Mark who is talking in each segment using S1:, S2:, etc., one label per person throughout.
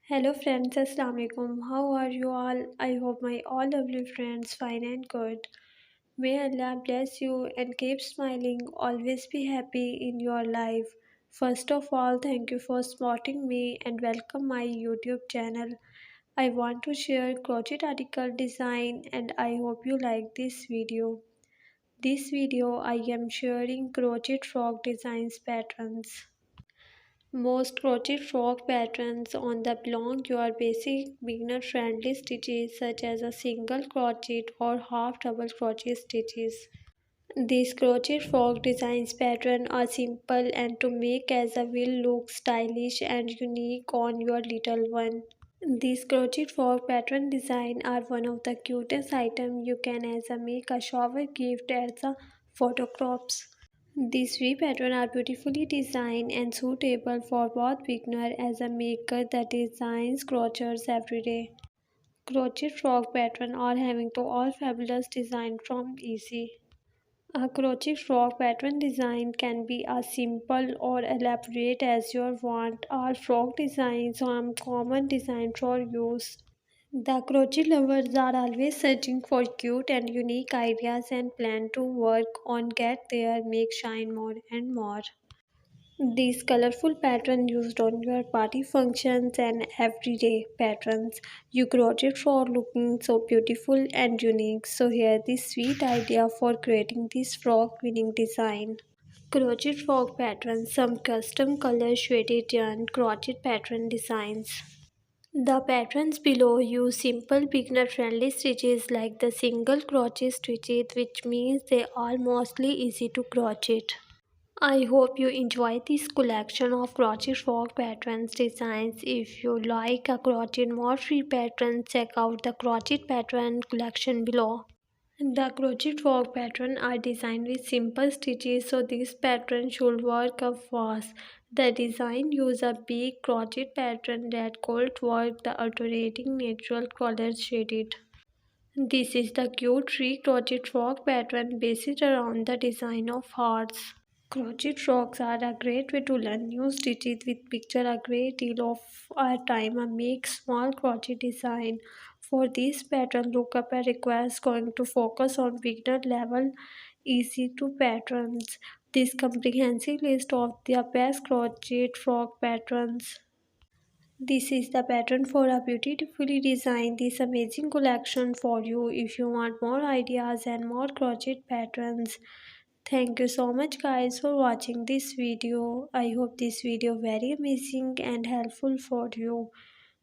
S1: Hello friends, Assalamu alaikum. How are you all? I hope my all lovely friends fine and good. May Allah bless you and keep smiling. Always be happy in your life. First of all, thank you for supporting me and welcome my YouTube channel. I want to share crochet article design and I hope you like this video. This video I am sharing crochet frog designs patterns. Most crochet frog patterns on the belong your basic beginner friendly stitches such as a single crochet or half double crochet stitches. These crochet frog designs pattern are simple and to make as a will look stylish and unique on your little one. These crochet frog pattern design are one of the cutest item you can as a make a shower gift as a photographs. These three patterns are beautifully designed and suitable for both beginner as a maker that designs crochets every day. Crochet frog pattern are having to all fabulous design from easy. A crochet frog pattern design can be as simple or elaborate as you want. All frog designs are common design for use. The crochet lovers are always searching for cute and unique ideas and plan to work on get their make shine more and more. These colorful patterns used on your party functions and everyday patterns. You crochet for looking so beautiful and unique. So here this sweet idea for creating this frog winning design. Crochet frog patterns, some custom color shaded yarn crochet pattern designs. The patterns below use simple beginner friendly stitches like the single crochet stitches, which means they are mostly easy to crochet. I hope you enjoy this collection of crochet frog patterns designs. If you like a crochet more free patterns, check out the crochet pattern collection below. The crochet frog pattern are designed with simple stitches, so this pattern should work up fast. The design use a big crochet pattern that could work the alternating natural colors shaded. This is the cute tree crochet frog pattern based around the design of hearts. Crochet frogs are a great way to learn new stitches with picture a great deal of our time and make small crochet design. For this pattern lookup I request going to focus on beginner level easy to patterns. This comprehensive list of the best crochet frog patterns. This is the pattern for a beautifully designed this amazing collection for you if you want more ideas and more crochet patterns. Thank you so much guys for watching this video. I hope this video very amazing and helpful for you.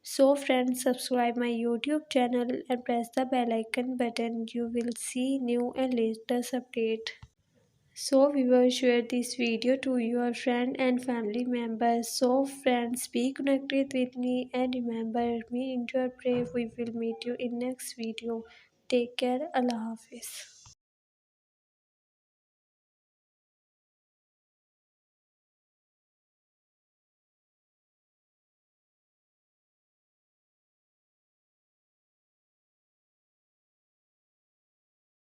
S1: So friends, subscribe my YouTube channel and press the bell icon button. You will see new and latest update. So viewers, share this video to your friend and family members. So friends, be connected with me and remember me in your prayer. We will meet you in next video. Take care. Allah Hafiz.